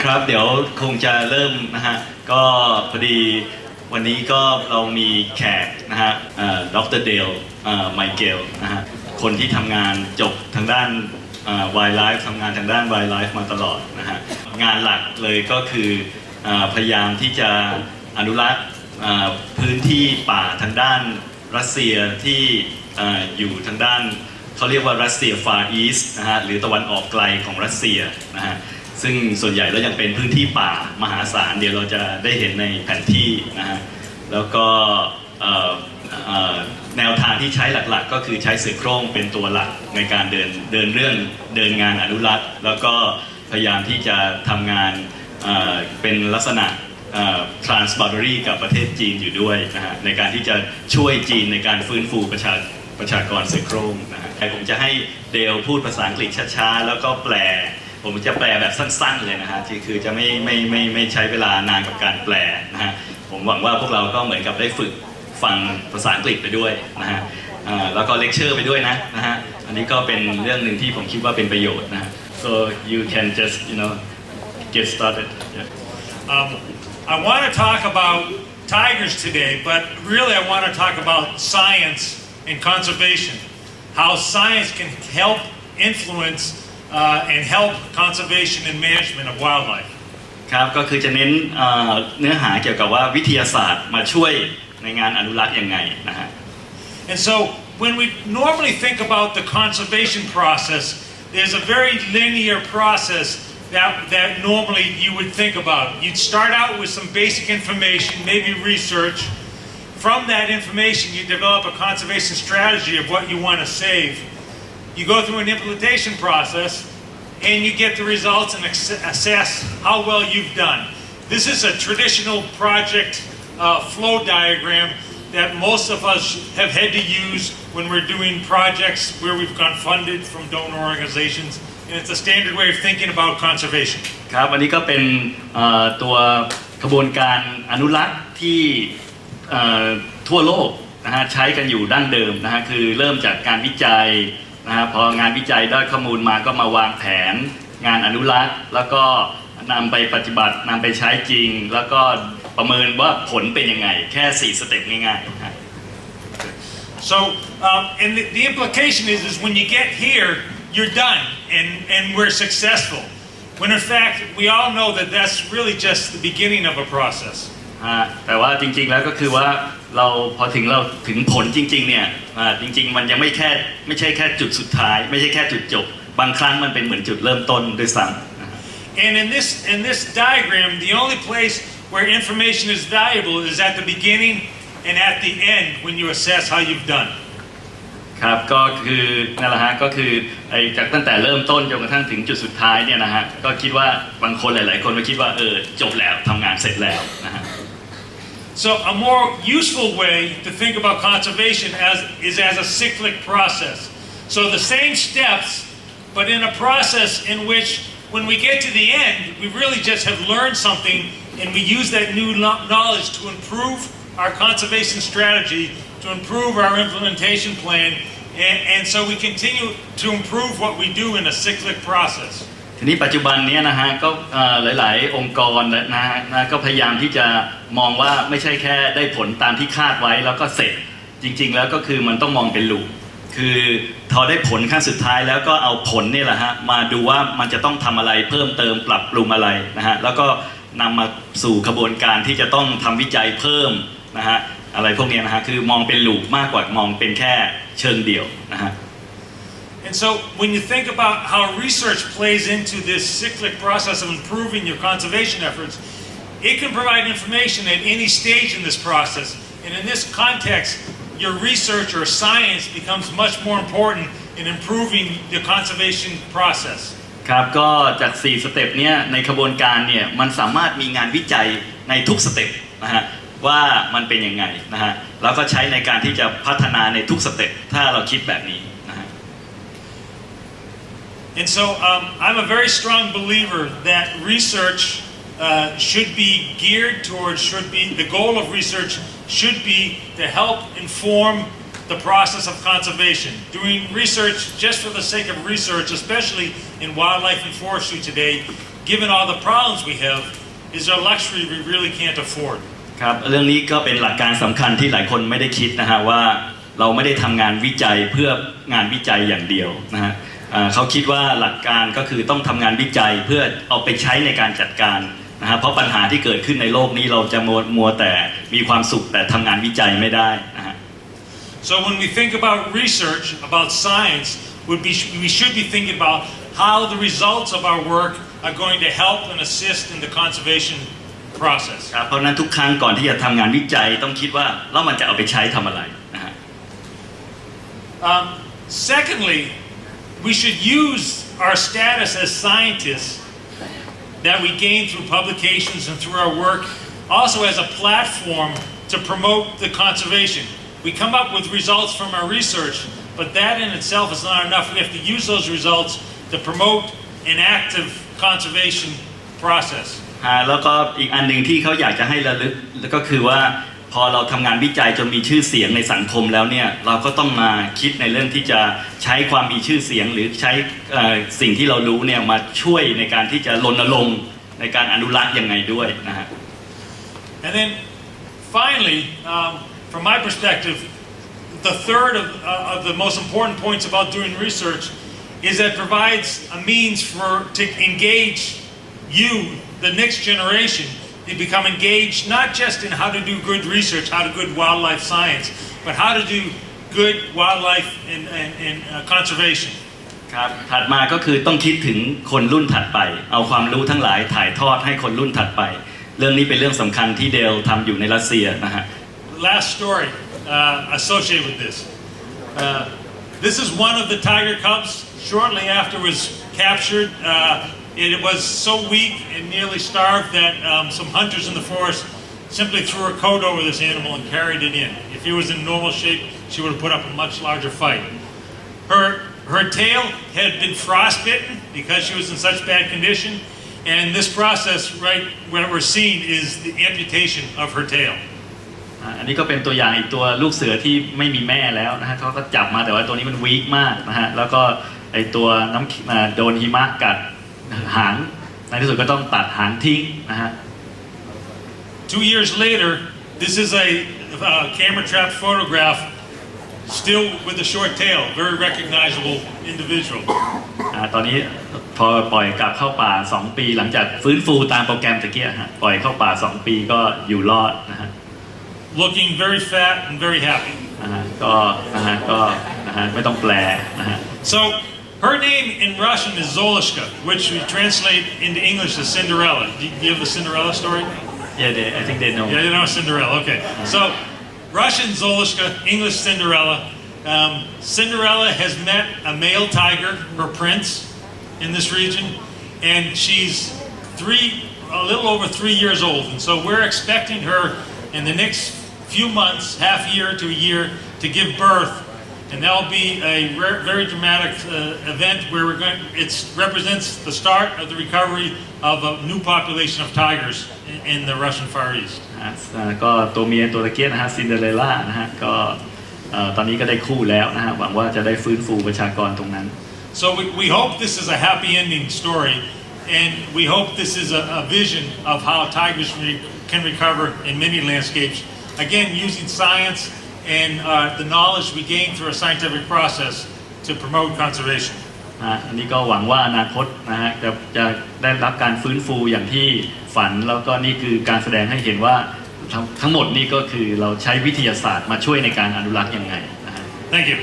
ครับเดี๋ยวคงจะเริ่มนะฮะก็พอดีวันนี้ก็เรามีแขกนะฮะดร.เดลไมเกลนะฮะคนที่ทำงานจบทางด้านwildlife ทำงานทางด้าน wildlife มาตลอดนะฮะงานหลักเลยก็คือพยายามที่จะอนุรักษ์พื้นที่ป่าทางด้านรัสเซียที่อยู่ทางด้านเขาเรียกว่ารัสเซีย Far East นะฮะหรือตะวันออกไกลของรัสเซียนะฮะซึ่งส่วนใหญ่แล้วยังเป็นพื้นที่ป่ามหาศาลเดี๋ยวเราจะได้เห็นในแผนที่นะฮะแล้วก็แนวทางที่ใช้หลักๆก็คือใช้เสือโคร่งเป็นตัวหลักในการเดินงานอนุรักษ์แล้วก็พยายามที่จะทำงานเป็นลักษณะtransboundary กับประเทศจีนอยู่ด้วยนะฮะในการที่จะช่วยจีนในการฟื้นฟูประชากรเสือโคร่งนะฮะผมจะให้เดลพูดภาษาอังกฤษช้าๆแล้วก็แปลผมจะแปลแบบสั้นๆเลยนะฮะคือจะไม่ใช้เวลานานกับการแปลนะฮะผมหวังว่าพวกเราก็เหมือนกับได้ฝึกฟังภาษาอังกฤษไปด้วยนะฮะแล้วก็เลคเชอร์ไปด้วยนะฮะอันนี้ก็เป็นเรื่องหนึ่งที่ผมคิดว่าเป็นประโยชน์นะ so you can just get started I want to talk about tigers today, but really I want to talk about science and conservation, how science can help influence and help conservation and management of wildlife. ครับก็คือจะเน้นเนื้อหาเกี่ยวกับว่าวิทยาศาสตร์มาช่วยในงานอนุรักษ์ยังไงนะฮะ And so when we normally think about the conservation process, there's a very linear process that normally you would think about. You'd start out with some basic information, maybe research. From that information, you develop a conservation strategy of what you want to save. You go through an implementation process, and you get the results and assess how well you've done. This is a traditional project flow diagram that most of us have had to use when we're doing projects where we've gone funded from donor organizations.And it's a standard way of thinking about conservation. ครับอันนี้ก็เป็นตัวกระบวนการอนุรักษ์ที่ทั่วโลกนะฮะใช้กันอยู่ดั้งเดิมนะฮะคือเริ่มจากการวิจัยนะฮะพองานวิจัยได้ข้อมูลมาก็มาวางแผนงานอนุรักษ์แล้วก็นำไปปฏิบัตินำไปใช้จริงแล้วก็ประเมินว่าผลเป็นยังไงแค่4สเต็ปง่ายๆนะ So and the implication is when you get here.You're done, and we're successful. When in fact, we all know that that's really just the beginning of a process. แต่ว่าจริงๆแล้วก็คือว่าเราพอถึงผลจริงๆเนี่ยจริงๆมันยังไม่ใช่แค่จุดสุดท้ายไม่ใช่แค่จุดจบบางครั้งมันเป็นเหมือนจุดเริ่มต้นด้วยซ้ำ And in this diagram, the only place where information is valuable is at the beginning and at the end when you assess how you've done.ครับก็คือนั่นแหละฮะก็คือจากตั้งแต่เริ่มต้นจนกระทั่งถึงจุดสุดท้ายเนี่ยนะฮะก็คิดว่าบางคนหลายๆคนก็คิดว่าจบแล้วทำงานเสร็จแล้วนะฮะ So a more useful way to think about conservation is as a cyclic process. So the same steps, but in a process in which when we get to the end, we really just have learned something and we use that new knowledge to improve our conservation strategy, to improve our implementation plan, and so we continue to improve what we do in a cyclic process. ทีนี้ปัจจุบันนี้นะฮะก็หลายๆองค์กรนะก็พยายามที่จะมองว่าไม่ใช่แค่ได้ผลตามที่คาดไว้แล้วก็เสร็จจริงๆแล้วก็คือมันต้องมองเป็นลูปคือพอได้ผลขั้นสุดท้ายแล้วก็เอาผลนี่แหละฮะมาดูว่ามันจะต้องทำอะไรเพิ่มเติมปรับปรุงอะไรนะฮะแล้วก็นำมาสู่กระบวนการที่จะต้องทำวิจัยเพิ่มนะฮะอะไรพวกนี้นะฮะคือมองเป็นลูปมากกว่ามองเป็นแค่เชิงเดี่ยวนะฮะ And so when you think about how research plays into this cyclic process of improving your conservation efforts, it can provide information at any stage in this process. And in this context, your research or science becomes much more important in improving the conservation process. ครับก็จาก4สเต็ปเนี้ยในกระบวนการเนี่ยมันสามารถมีงานวิจัยในทุกสเต็ปนะฮะว่ามันเป็นยังไงนะฮะแล้วก็ใช้ในการที่จะพัฒนาในทุกสเต็ปถ้าเราคิดแบบนี้นะฮะ And so I'm a very strong believer that research should be geared towards the goal of research should be to help inform the process of conservation. Doing research just for the sake of research, especially in wildlife and forestry today, given all the problems we have, is a luxury we really can't afford. ครับเรื่องนี้ก็เป็นหลักการสำคัญที่หลายคนไม่ได้คิดนะฮะว่าเราไม่ได้ทำงานวิจัยเพื่องานวิจัยอย่างเดียวนะฮะเขาคิดว่าหลักการก็คือต้องทำงานวิจัยเพื่อเอาไปใช้ในการจัดการนะฮะเพราะปัญหาที่เกิดขึ้นในโลกนี้เราจะมัวแต่มีความสุขแต่ทำงานวิจัยไม่ได้นะฮะ So when we think about research, about science, we should be thinking about how the results of our work are going to help and assist in the conservation process. ครับเพราะนั้นทุกครั้งก่อนที่จะทำงานวิจัยต้องคิดว่าแล้วมันจะเอาไปใช้ทำอะไรนะฮะ Secondly, we should use our status as scientists that we gain through publications and through our work also as a platform to promote the conservation. We come up with results from our research, but that in itself is not enough. We have to use those results to promote an active conservation process. แล้วก็อีกอันหนึ่งที่เขาอยากจะให้ระลึกก็คือว่าพอเราทำงานวิจัยจนมีชื่อเสียงในสังคมแล้วเนี่ยเราก็ต้องมาคิดในเรื่องที่จะใช้ความมีชื่อเสียงหรือใช้สิ่งที่เรารู้เนี่ยมาช่วยในการที่จะรณรงค์ในการอนุรักษ์ยังไงด้วยนะฮะ And then finally, from my perspective, the third of the most important points about doing research is that it provides a means to engage you, the next generation, to become engaged not just in how to do good research, how to do good wildlife science, but how to do good wildlife and conservation. ครับถัดมาก็คือต้องคิดถึงคนรุ่นถัดไปเอาความรู้ทั้งหลายถ่ายทอดให้คนรุ่นถัดไปเรื่องนี้เป็นเรื่องสำคัญที่เดลทำอยู่ในรัสเซียนะฮะ Last story associated with this. This is one of the tiger cubs. Shortly after it was captured, it was so weak and nearly starved that some hunters in the forest simply threw a coat over this animal and carried it in. If it was in normal shape, she would have put up a much larger fight. Her tail had been frostbitten because she was in such bad condition, and this process, right, what we're seeing is the amputation of her tail. อันนี้ก็เป็นตัวอย่างอีกตัวลูกเสือที่ไม่มีแม่แล้วนะฮะเขาก็จับมาแต่ว่าตัวนี้มันวีคมากนะฮะแล้วก็ไอตัวโดนหิมะกัดหางในที่สุดก็ต้องตัดหางทิ้งนะฮะ 2 years later, this is a camera trap photograph, still with a short tail, very recognizable individual. ตอนนี้พอปล่อยกลับเข้าป่า2 ปีหลังจากฟื้นฟูตามโปรแกรมตะเกียฮะปล่อยเข้าป่า2 ปีก็อยู่รอดนะฮะ Looking very fat and very happy. ก็ไม่ต้องแปลนะฮะ So her name in Russian is Zolishka, which we translate into English as Cinderella. Do you have the Cinderella story? Yeah, I think they know. Yeah, you know Cinderella. Okay. So Russian Zolishka, English Cinderella. Cinderella has met a male tiger, her prince, in this region, and she's a little over 3 years old. And so we're expecting her in the next few months, half year to a year, to give birth. And that'll be a very dramatic event where it represents the start of the recovery of a new population of tigers in the Russian Far East. ก็ตัวเมียตัวตะเกียนะฮะซินเดอเรลล่านะฮะก็ตอนนี้ก็ได้คู่แล้วนะฮะหวังว่าจะได้ฟื้นฟูประชากรตรงนั้น So we hope this is a happy ending story, and we hope this is a vision of how tigers can recover in many landscapes. Again, using science and the knowledge we gain through a scientific process to promote conservation. อันนี้ก็หวังว่าอนาคตนะฮะจะได้รับการฟื้นฟูอย่างที่ฝันแล้วก็นี่คือการแสดงให้เห็นว่าทั้งหมดนี่ก็คือเราใช้วิทยาศาสตร์มาช่วยในการอนุรักษ์ยังไงนะฮะ Thank you.